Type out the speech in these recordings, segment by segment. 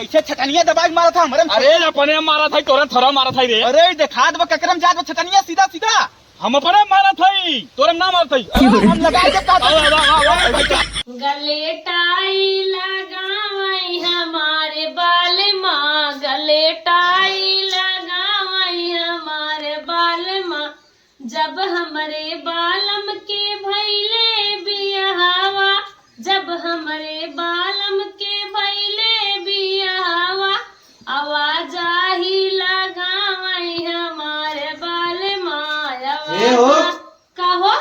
कैसे छटनिया दबाई मारा था हमरे। अरे अपने मारा था तोरा थोड़ा मारा था रे। अरे देखा दो ककरम जात में छटनिया सीधा सीधा हम अपने मारा था तोरा ना मारा था। हम लगा के गले टाई लगावई हमारे बाल माँ, गले टाई लगावई हमारे बाल माँ, जब हमरे बालम के भैले बियाहवा, जब हमरे बालम के भैले बियाहवा, आवाज ही लगावई हमारे बाल माँ। कहो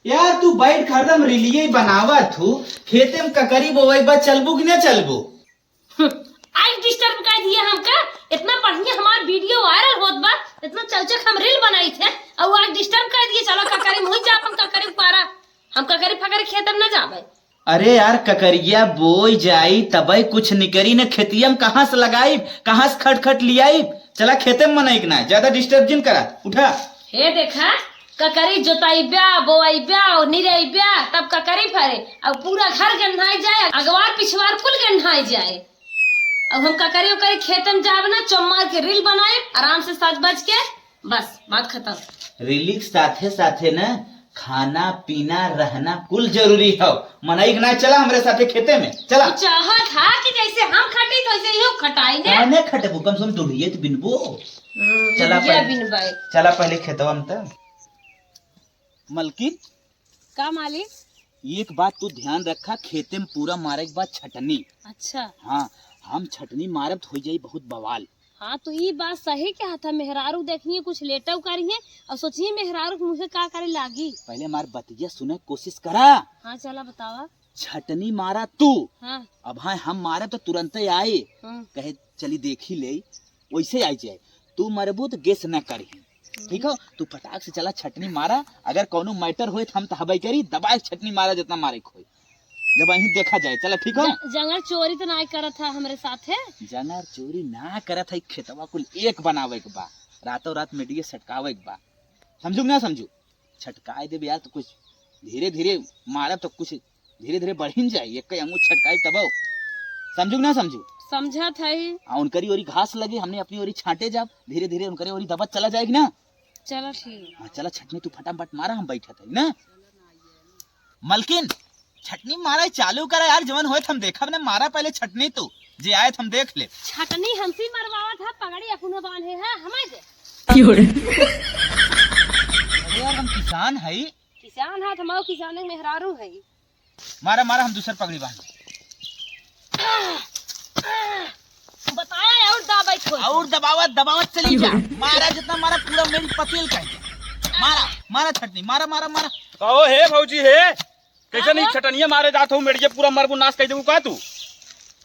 यार तू बैठ खरदम रिलिये बनावत हूँ खेते में ककरी बोवई बा चलबू कि न चलबू। आज डिस्टर्ब कर दिया हमका। इतना बढ़िया हमार वीडियो वायरल होत बा, इतना चलचक हम रील बनाई थे और आज डिस्टर्ब कर दिए। चलो ककरी मुही जा अपन ककरी पारा, हम ककरी फकरी खेतम न जावे। अरे यार ककरिया बोई जाई तबई कुछ निकरी न खेतिया में कहाँ से लगाई, कहाँ से खटखट लियाई। चला खेते में मनाई ना, ज्यादा डिस्टर्ब जिन करा। उठा हे देखा ककरी जोताई ब्या बोआई ब्या और निराई ब्या तब ककरी फरे और पूरा घर गंधाई जाए, अगवार पिछवार कुल गंधाई जाए। अब हम ककरी उकरी खेतम जाब ना, चौमार के रील बनाए आराम से सज बज के, बस बात खत्म। रीली के साथे साथे न खाना पीना रहना कुल जरूरी है। मनाई ना चला हमारे साथे खेते में चला। चाहत था कि जैसे हम खटी तो वैसे यूं खटाई ने। मैंने खटबू कम से कम दुढ़िए तो बिनबो। चला चला पहले खेतवा में त मलकिन का मालिक। एक बात तू ध्यान रखा, खेते में पूरा मारे के बाद छटनी। अच्छा हाँ हम छटनी मारब तो हो जाई बहुत बवाल। हाँ तो ये बात सही क्या था। मेहरारू देखिए कुछ लेटव करिए और सोचिए मेहरारू मुझे का करे लागी। पहले मार बतिया सुने कोशिश करा। हाँ चला बतावा। छटनी मारा तू। हाँ अब हाँ हम मारे तो तुरंत ही आए कहे चली देखी ले, वैसे आई जाए। तू मरबू तो गेस न करी, ठीक हो। तू फटाक से चला छटनी मारा, अगर कोनो मैटर होए तो हम तो हवाई करी दबाए छटनी मारा जितना मारे खोए, जब वहीं देखा जाए। चला ठीक हो। जंगल चोरी तो ना करत था हमारे साथ है। जंगल चोरी ना करत है, खेतवा कुल एक बनावे के बा, रातों रात मीडिया छटकावे के बा। समझू ना समझू, छटकाए दे यार तो कुछ धीरे धीरे मारब तो कुछ धीरे धीरे बढ़ जाए। एक अंगूर छटकाए तब समझू ना समझू। समझा था ही। उनकरी ओरी घास लगे, हमने अपनी ओरी छांटे जाब, धीरे धीरे उनकरी ओरी दबत चला जाएगी ना। चलो ठीक। हाँ चला छटनी तू फटाफट मारा, हम बैठा थे ना। मलकिन छटनी मारा चालू करा यार, जवन होए हम देखा ना। मारा पहले छटनी तू जे आए हम देख ले। छटनी हमसी मरवावा था, पगड़ी अपनो बांधे है हमारे दे। अरे यार हम किसान है। किसान है हमारो किसान के मेहरारू है। मारा मारा हम दूसर पगड़ी बांध बताया और दबाई खोल और दबावत दबावत चली जा। मारा जितना मारा पूरा मेरी पतेल का मारा मारा छटनी मारा मारा मारा। कहो हे भौजी हे कैसे नहीं छटनिया मारे जात हूँ मेरे पूरा मरबू नाश कर देबू का तू।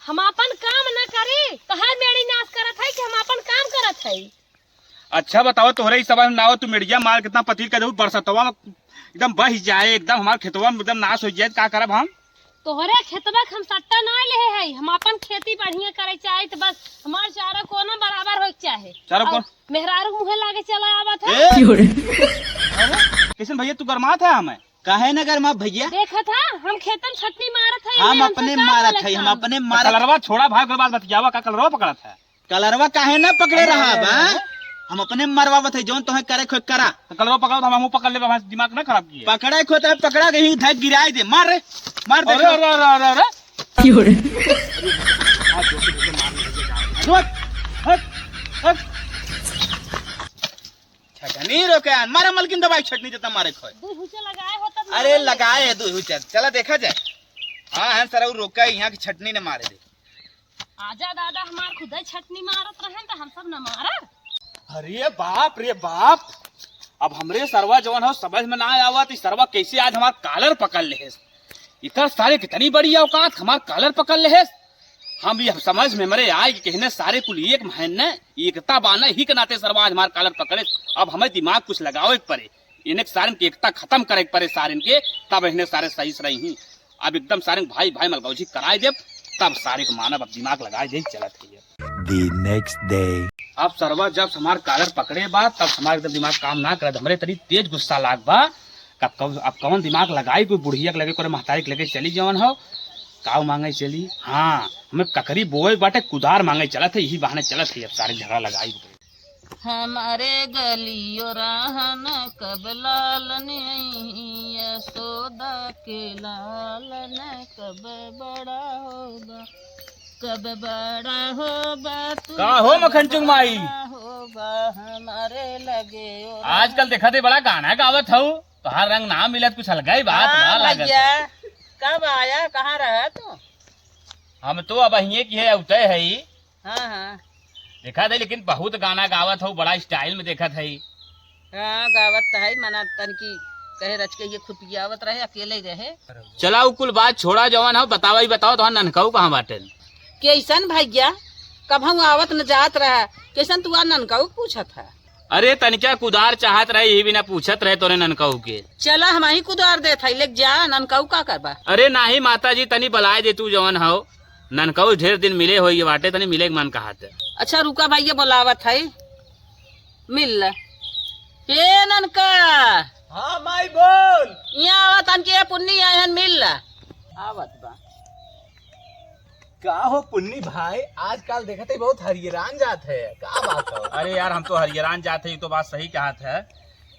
हम अपन काम न करे तो है मेरी नाश करत है कि हम अपन काम करत है। अच्छा बताओ तोहरे इस सवाल ना तू मेड़िया मार कितना पतील कर देबू, बरसतवा में एकदम बह जाए, एकदम हमारे खेतवा में एकदम नाश हो जाए, का करब हम। तोहरे खेतवा हम सट्टा ना ले है, हम अपन खेती बढ़िया करे चाहे तो बस हमार चारा कोना बराबर हो चाहे। चारों कोन मेहरारू मुहे लागे चला आवत है। किशन भैया तू गरमात है हमें काहे न गरमा भैया। देखा था हम खेतन छटनी मारत है। हम अपने मारत है, हम अपने मारत। कलरवा छोड़ा भाग के बाद बतियावा का कलरवा पकड़ा था। कलरवा काहे न पकड़े रहा बा, हम अपने मरवावत है जोन तोहे करे खो करा। तो कलरवा पकड़ा था हम पकड़ ले, हमारे दिमाग ना खराब किया। पकड़ा खोता है पकड़ा के ही धक गिराए दे। मार रे मार दे। अरे अरे अरे अरे छटनी रोके मारा मलकिन दबाई छटनी जितना मारे खोए। लगाए होता। अरे लगाए दू चला देखा जाए। हाँ है सर रोका यहाँ की छटनी ने मारे दे। आजा दादा हमार खुदा छटनी मारत रहे तो हम सब न मारा। अरे बाप रे बाप, अब हमरे सरवा जवन हो समझ में ना आवा तो सरवा कैसे आज हमार कॉलर पकड़ ले। इतना सारे कितनी बड़ी औकात हमार कॉलर पकड़ ले। हम ये समझ में मरे आए कि कहने सारे कुल एक महीने एकता बाना ही के नाते सरवा आज हमार कॉलर पकड़े। अब हमें दिमाग कुछ लगावे पड़े, इन्हें सारे की एकता खत्म करे पड़े सारे के, तब इन्हें सारे सही से रही। अब एकदम सारे भाई भाई मलगौजी कराए दे, तब सारे को मानव अब दिमाग लगाए दे चलत है। The next day. अब सरवा जब हमार कॉलर पकड़े बा तब हमारे एकदम दिमाग काम ना करे, हमरे तरी तेज गुस्सा लाग बा। अब कौन दिमाग लगाई, कोई बुढ़िया के लगे कोई महतारी के लगे चली जवन हो। काव मांगे चली। हाँ हमें ककरी बोए बाटे कुदार मांगे चला थे, यही बहाने चला थे, अब सारे झगड़ा लगाई। हमारे गलियों रहन कब लालन यशोदा के लालन कब बड़ा होगा, कब बड़ा होगा तू का हो मक्खन चुंग माई? होगा हमारे लगे। आजकल देखा थे बड़ा गाना गावत हो, तो हर रंग ना मिलत, कुछ अलगाई बात ना लागत। कब आया, कहाँ रहा तू? हम तो अब अहिए की है उतय है ही। हाँ हाँ देखा था, लेकिन बहुत गाना गावत हो, बड़ा स्टाइल में देखा था। हाँ गावत तो है, मना तन की कहे रच के ये खुद पियावत रहे, अकेले ही रहे। चला उ कुल बात छोड़ा, जवान हो बतावा ही बताओ, तो ननकाऊ कहाँ बाटे? कैसन भैया कब हम आवत न जात रहा, कैसन तू ननकाऊ पूछत है? अरे तनिका कुदार चाहत रहे, यही बिना पूछत रहे तोरे ननकाऊ के। चला हम ही कुदार दे था, लेक जा, ननकाऊ का करबा? अरे नाही माता जी, तनी बलाए दे तू जवान हो, ननकाऊ ढेर दिन मिले हो, ये बाटे तनी मिले के मन कहा थे। अच्छा रुका भैया बुलावत है, मिल हे ननका। हाँ माई बोल। यहाँ आवत अनके पुन्नी आयन मिल आवत बा। का हो पुन्नी भाई, आजकल देखते बहुत हरियरान जात है, का बात हो? अरे यार हम तो हरियरान जाते, ये तो बात सही कहा था,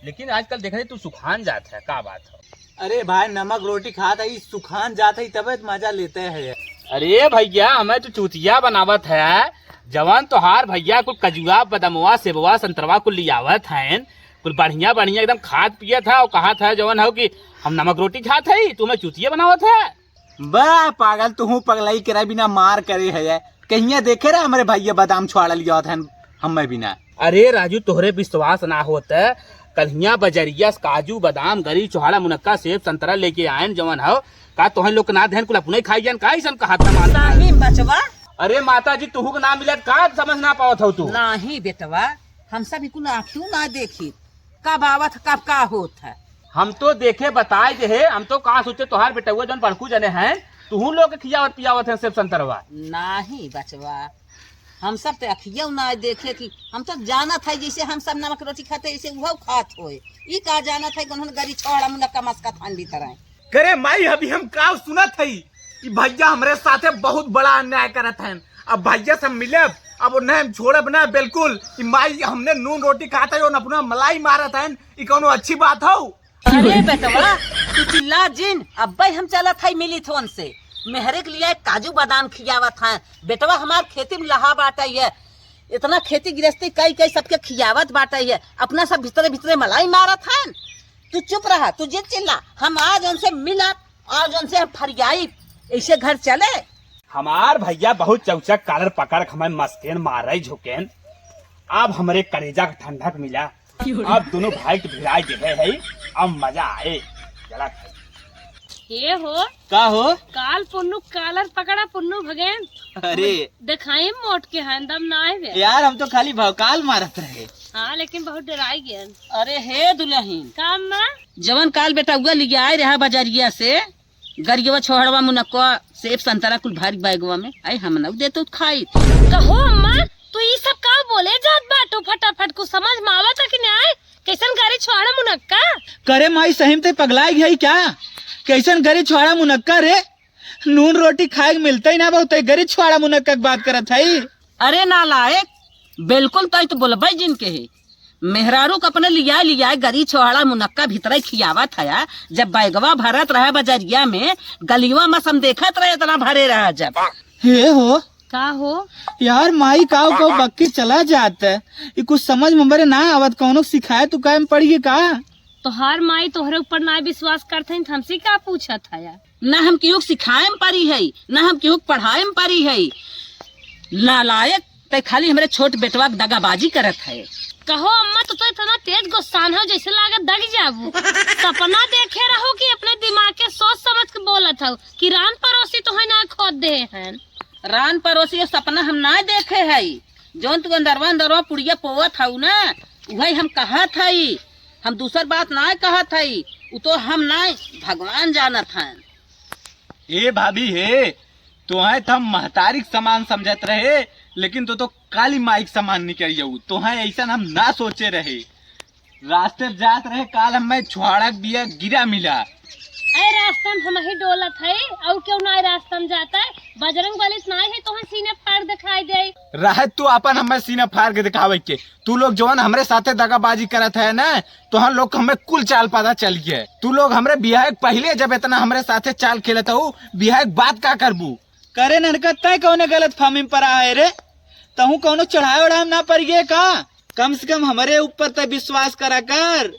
लेकिन आजकल देख रहे तू सुखान जात है, का बात हो? अरे भाई नमक रोटी खाता ही सुखान जाते ही तब मजा लेते हैं। अरे भैया हमें तो चूतिया बनावत है, जवान तोहार भैया कुल कजुआ बदमुआ सेबुआ संतरवा कुल लियावत है, कुल बढ़िया बढ़िया एकदम खाद पिया था, और कहा था जवान हो कि हम नमक रोटी खात है, तुम्हें चूतिया बनावत है। बा पागल तू पगलाई करे बिना मार करे है, कहीं देखे रहे हमारे भैया बादाम छुआड़ा लिया था हमें बिना। अरे राजू तोहरे विश्वास ना होता, कन्हिया बजरिया काजू बादाम गरी चौहाड़ा मुनक्का सेब संतरा लेके आयन जवान हो, का तोहन लोग ना ध्यान कुल अपने खाई जान, का ऐसा कहा था नहीं बचवा। अरे माता जी तुहू के ना मिलत, का समझ ना पावत हो तू? नहीं बेटवा, हम सब कुल क्यों ना देखी कब आवत कब का होत है। हम तो देखे बताए जे है, हम तो कहा सोचे तोहार बेटुआ जन बड़कू जने हैं, तुहू लोग खियावत पियावत है सेब संतरवा। नहीं बचवा, हम सब तो अखिया ना देखे कि हम तो जाना था जैसे हम सब नमक रोटी खाते ऐसे वो खात होए, ई का जाना था उन्होंने गरी छोड़ा मुनक्का मस्का ठंडी तरह करे माई। अभी हम का सुनत है कि भैया हमारे साथे बहुत बड़ा अन्याय करत हैं, अब भैया से मिले अब उन्हें छोड़े बना बिल्कुल। माई हमने नून रोटी खाता है और अपना मलाई मारत है, ये कोनो अच्छी बात हो? अरे बेटवा तू चिल्ला जिन, अब भाई हम चला था मिली थोन से मेहरे के लिए काजू बादाम खियावत है। बेटवा हमार खेती में लहा बाटा है, इतना खेती गृहस्थी कई कई सबके खियावत बाटा है, अपना सब भीतरे भीतरे मलाई मारत है। तू चुप रहा, तू जित चिल्ला, हम आज उनसे मिला, आज उनसे फरियाई, ऐसे घर चले। हमार भैया बहुत चौचक कालर पकड़ हमें मस्केन मारे झुकेन, अब हमारे कलेजा का ठंडक मिला, अब दोनों भाई के भिड़ाई देखे है, अब मजा आए। चला ये हो का हो? काल पुन्नू कालर पकड़ा पुन्नू भगेन। अरे दिखाई मोट के हैं दम ना आए यार हम तो खाली भौकाल मारत रहे। हाँ लेकिन बहुत डराई गया। अरे हे दुल्हन काम ना जवन काल बेटा हुआ लिया आए रहा बाजारिया से, गरियवा छोड़वा मुनक्का सेब संतरा कुल भारी बैगवा में आई, हम न दे तो खाई। कहो अम्मा तू ये सब का बोले जात बाटो, फटाफट को समझ में आवत कि नहीं आए? कैसन गाड़ी छोड़ा मुनक्का? करे माई सही में पगलाई गई क्या? कैसन गरी छुआड़ा मुनक्का रे, नून रोटी खाए मिलता ही ना बहुत, गरी छुआड़ा मुनक्का की बात करत है। अरे नालायक, बिल्कुल तो बोलबे जिनके है मेहरारू को अपने लिया गरी छोड़ा मुनक्का भीतर खियावा था, जब बैगवा भरत रहा बाजारिया में, गलिवा में हम देखत रहे इतना भरे रहा। जब हे हो का हो यार माई काव को बक्की चला जाता है, ये कुछ समझ में बरे ना आवत, कौनो सिखाए तू कायम पड़ी का? तोहार माई तोहरे ऊपर ना विश्वास करते हैं, हमसे क्या पूछा था यार? ना हम केहू सिखाए में पारी है, ना हम केहू पढ़ाए में पारी है। नालायक ते खाली हमारे छोट बेटवा दगाबाजी करत है। कहो अम्मा तो इतना तेज गुस्सान हो जैसे लागत दग जाबू। सपना देखे रहो कि अपने दिमाग के सोच समझ के बोलत हो कि रान पड़ोसी तो है ना खोद दे हैं। रान पड़ोसी सपना हम ना देखे है, जौन तू अंदरवा पुड़िया पोवत हऊ ना, वही हम कहा था, हम दूसर बात ना कहा था, वो तो हम ना भगवान जानत हैं। ए भाभी हे तो है हम महतारिक समान समझत रहे, लेकिन तो काली माइक समान निकल तो है ऐसा हम ना सोचे रहे। रास्ते जात रहे काल हमें छुआड़ा बिया गिरा मिला, अरे रास्ता में हम ही डोलत है और क्यों ना रास्ता में जाता है बजरंग बली ना है तो सीने फाड़ दिखाई दे रहे तू अपन हमें सीने फाड़ के दिखावे के। तू लोग जवन हमरे साथे दगाबाजी करत है ना, तो हम लोग हमें कुल चाल पता चल गया। तू लोग हमरे बियाह पहले जब इतना हमरे साथे चाल खेलत हो, बियाह बात का करबू करे ननका तय कौने गलत फहमी पर आए रे, तहू कौनो चढ़ाए उड़ाए ना पड़िए का, कम से कम हमारे ऊपर तय विश्वास करा कर।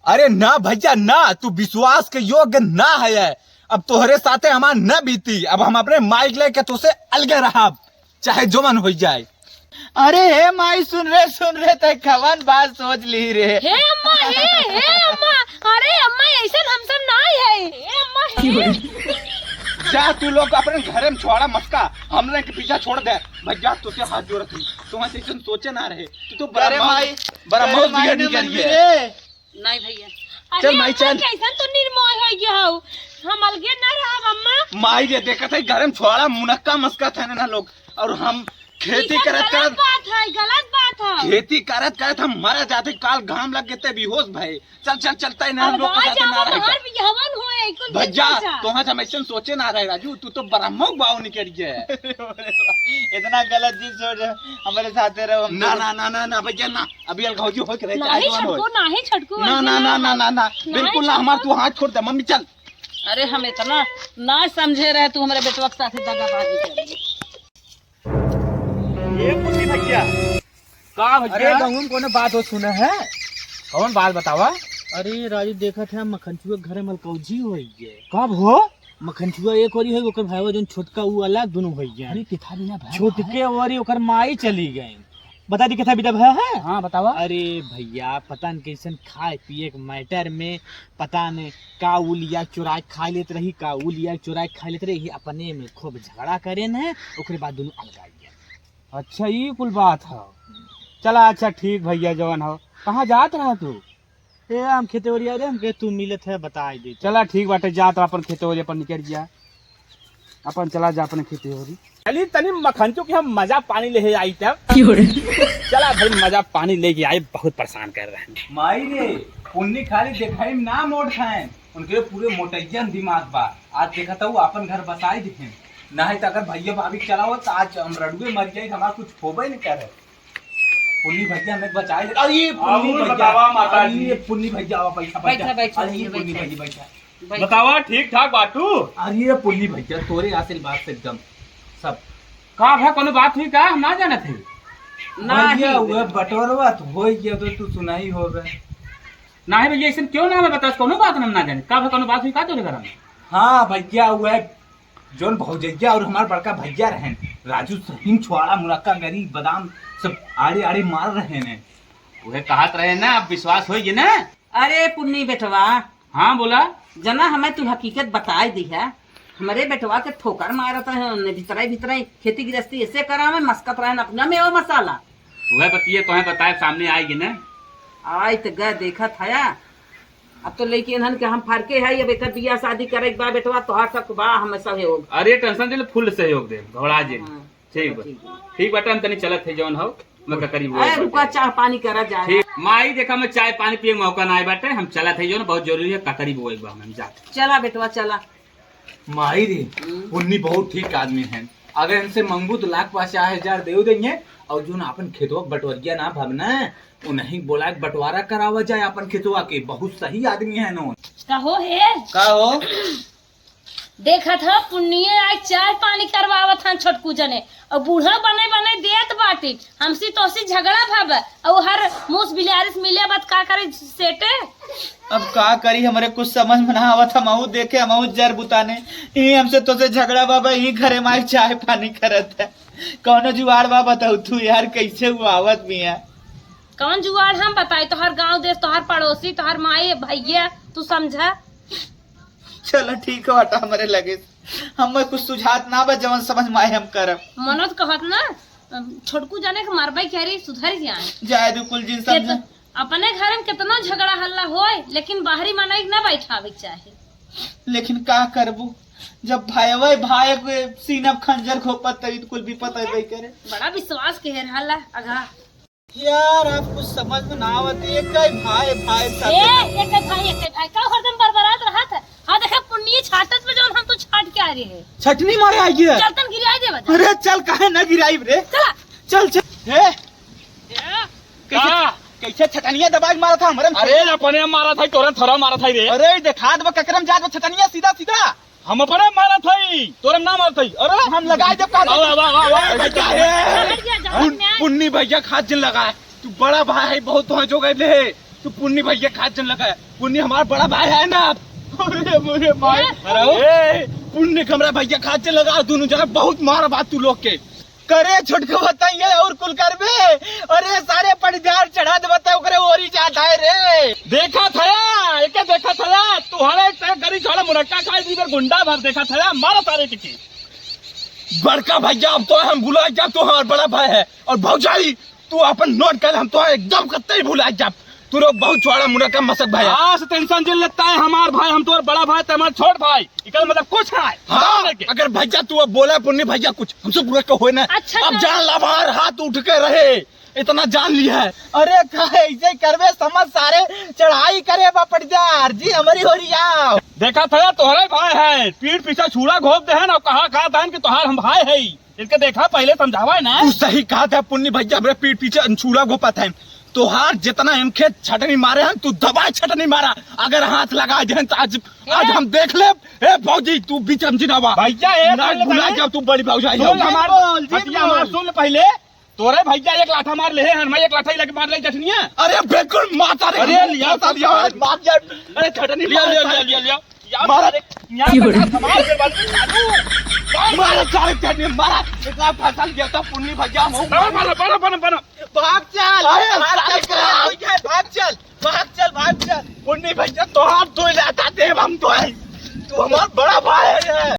अरे ना भैया ना, तू विश्वास के योग्य ना है। अब तोहरे साथे हमार न बीती, अब हम अपने माइक लेके तुझसे अलगे रहा, चाहे जो मन हो जाए। अरे हे माई सुन रहे तय कवन बात सोच ली रे। हे अम्मा हे अम्मा, अरे अम्मा ऐसा हम सब ना है। हे अम्मा हे जा तू लोग अपने घरे में छोड़ा मस्का, हमने के पीछा छोड़ दे। भैया तुझसे हाथ जोड़त हूँ, तुम्हारे ऐसा सोचे ना रहे। तू तो अरे माई बड़ा मौत बिगड़ नहीं करिए। नहीं भैया, चल माई चल। कैसा तो निर्मोह हो गया हो, हम अलगे ना रहा अम्मा। माई ये देखा था घर में छोड़ा मुनक्का मस्का था ना लोग, और हम खेती करत गलत बात है। खेती करत हम मरा जाते, काल घाम लग गए बेहोश भय। चल चलता है ना हम लोग के साथ ना रहेगा भैया। तो हम ऐसा सोचे ना रहे राजू, तू तो ब्रह्मो बाव निकल गया। इतना गलत चीज सोच हमारे साथ रहो। ना ना ना ना ना भैया ना, अभी अलगावजी हो के रहे नहीं छटको ना ना ना ना ना ना बिल्कुल ना, हमार तू हाथ छोड़ दे। मम्मी चल। अरे हम इतना ना समझे रहे, तू हमारे बेटवा के साथ दगाबाजी कर। ये पुन्नी भैया का अरे भैया गहुम कोने बात हो सुना है? कौन बात बतावा? अरे राजू देखा था मखनचुआ घरे मलकौजी हो गए। कब हो? मखनचुआ एक ओरी है, ओकर भाईवा जोन छोटका उ अलग दोनों हो गए। अरे किथा बिना भाई छोटके ओरी ओकर माई चली गई। बता दी किथा बिदा भय है? हाँ बतावा। अरे भैया पता न कैसन खाए पिए के मैटर में पता न का उ लिया चुराए खा लेत रही, का उ लिया चुराए खा लेत रही, अपने में खूब झगड़ा करे न, ओकरे बाद दोनों अलग गए। अच्छा ये कुल बात है। चला अच्छा ठीक भैया जवान हो। कहाँ जात रहा तू? ए हम खेते ओरिया रे, हमके तू मिलत है बताई दे। चला ठीक बाटे, जात अपन खेते ओरी अपन निकल गया, अपन चला जा अपने खेते ओरी। चली तनी मखनचो की हम मजा पानी ले आई तब। चला भाई मजा पानी लेके आए, बहुत परेशान कर रहे हैं। माई रे पुन्नी खाली देखाई में ना मोट खाए, उनके पूरे मोटैयन दिमाग बा। आज देखा था वो अपन घर बसाई दिखे, नहीं तो अगर भैया भाभी चलाओ तो आज हम रडुए मर जाए, हमारा कुछ होबे नहीं करे। पुन्नी भैया हमें बचाए। अरे पुन्नी भैया, माता जी। अरे पुन्नी भैया आओ, पैसा बैठा, बैठा, अरे पुन्नी बैठा। भैया बैठा। बतावा ठीक ठाक बाटू? अरे पुन्नी भैया तोरे आशीर्वाद से एकदम सब का भाई कोनो बात हुई का? हम ना जाना थे। भैया हुआ बटोरवा तो हो गया, तो तू सुनाई होगा। ना है भैया, ऐसे क्यों ना हमें बता, कोनो बात हम ना जाने। का भाई कोनो बात हुई का तोरे घर में? हाँ भैया हुआ जोन भौजैया और हमारे बड़का भैया रहे राजू, सहीम छुआड़ा मुनक्का गरी बादाम सब आड़े आड़े मार रहे हैं। वह कहत रहे ना, अब विश्वास हो ना। अरे पुन्नी बेटवा, हाँ बोला। जना हमें तू हकीकत बताई दी है। हमारे बेटवा के ठोकर मारत है, भीतर खेती गृहस्थी ऐसे करा में मस्कत रहे अपना में वो मसाला। वह बतिए तो बताए सामने आएगी ना। आई तो गए देखा था। अब तो लेकिन हन के हम फरके है, अब एक बिया शादी करे के बा बेटवा तोहार सब बा हमें सहयोग। अरे टेंशन दिल फुल सहयोग दे, घोड़ा जी। हाँ, ठीक ठीक बेटा, हम तनी चलत है जौन हो मैं करीब। अरे रुका चाह पानी करा जाए। ठीक माई देखा मैं चाय पानी पिए मौका ना आए बाटे, हम चलत है जौन बहुत जरूरी है, करीब वो एक बार हम जाते। चला बेटवा चला। माई रे पुन्नी बहुत ठीक आदमी है, अगर इनसे मंगू तो 1,50,000 दे देंगे। और जो ना अपन खेतवा बटवरिया ना भवना उन्हें बोला बंटवारा करावा जाए अपन खेतवा के, बहुत सही आदमी है नो। कहो हे का हो? देखा था पुण्य आज चाय पानी करवावत हन छोटकू जने, और बूढ़ा बने बने देत बाटी हमसी तोसी झगड़ा भाव, और हर मूस बिलारिस मिले बात का करे सेटे। अब का करी, हमारे कुछ समझ में ना आवत। हमहू देखे हमहू जर बुताने ही हमसे तो से झगड़ा बाबा ही घरे माई चाय पानी करत है। कौनो जुआड़ बा बताऊ तू यार, कैसे हुआ आवत भी है? कौन जुआड़ हम बताई, तोहर गांव देश, तोहर पड़ोसी, तोहर माई भैया, तू समझा। चलो ठीक है हटा, हमारे लगे हमें कुछ सुझात ना बा, जवन समझ में आए हम करब। मनोज कहत ना छोटकू जाने के मारबाई कह सुधर जाए जाए दो कुल जिन समझ। अपने घर में कितना झगड़ा हल्ला होए, लेकिन बाहरी मनाई न बैठावे चाहे। लेकिन का करबू, जब भाई भाई के सीना खंजर खोपत तरी तो कुल विपत है करे। बड़ा विश्वास के हल्ला अगा यार आप कुछ समझ में ना आवत। एक भाई भाई एक भाई का हरदम बरबरात रहा था। हाँ देखा पुण्य छाटत में जौन हम तो छाट के आ रहे हैं। छटनी मारे आई है। चल तन गिराई दे बता। अरे चल काहे न गिराई रे। चला चल चल। हे का? कैसे छटनिया दबाई मारा था हमरे। अरे अपने मारा था तोरा थोड़ा मारा था रे। अरे देखा दबा ककरम जात छटनिया सीधा सीधा हम अपने मारा था तोरा ना मारा था। अरे हम लगाए जब का वाह वाह वाह वाह भैया हट गया जहाज में आए। पुन्नी भैया खाद जन लगा है। तू बड़ा भाई है, बहुत वहाँ जो गए ले। तू पुन्नी भैया खाद जन लगा है। पुन्नी हमारा बड़ा भाई है ना। अरे मुझे भाई अरे पुण्य कमरा भैया खाद जन लगा दोनों जना बहुत मार बात तू लोग के करे छुटके बताइए और कुल करबे। अरे सारे पड़दार चढ़ा दे बताओ करे ओरी जात है रे। देखा था एक देखा था तुम्हारे गरी छोड़ा मुरक्का खाए इधर गुंडा भर देखा था मारा तारे टिकी। बड़का भैया अब तो हम भुला जब तो हमारा बड़ा भाई है और भौजाई तू अपन नोट कर हम तो एकदम कत्ते भुला जब तू लोग बहुत छोड़ा मुरक्का मसक भाई है। हाँ से टेंशन जिल लगता है हमार भाई हम तो बड़ा भाई तुम्हारा छोट भाई इकल मतलब कुछ है। हाँ अगर भैया तू अब बोला पुण्य भैया कुछ हमसे बुरा कहो ना। अच्छा, अब जान लबार हाथ उठ के रहे इतना जान लिया है। अरे कहे ऐसे करबे समझ सारे चढ़ाई करे बा पड़दार जी हमारी हो रही आओ। देखा था तोहरे भाई है पीठ पीछे छुरा घोप दे है ना कहा कहा था कि तोहार हम भाई है इनके देखा पहले समझावा है ना। तू सही कहा था पुण्य भैया हमारे पीठ पीछे अनछूरा गोपा था। तोहार जितना इनके छटनी मारे हैं तू दबाए छटनी मारा अगर हाथ लगा दे तो आज हम देख ले। ए भौजी तू बीच हम जिनावा भैया एक भुला जब तू बड़ी भौजाई सुन हमार बोल, जी भैया बोल। हमार सुन पहले तोरे भैया एक लाठा मार ले है मैं एक लाठा ही लगे मार ले जठनिया। अरे बिल्कुल माता रे अरे लिया माता लिया मार जा। अरे छटनी लिया लिया लिया लिया लिया मारा मारा सारे छटनी मारा इतना फसल गया था पुण्य भैया बना भाग चल भाग चल भाग चल भाग चल। पुण्य भैया तोहार तो लाता देव हम तो है तू हमारा बड़ा भाई है।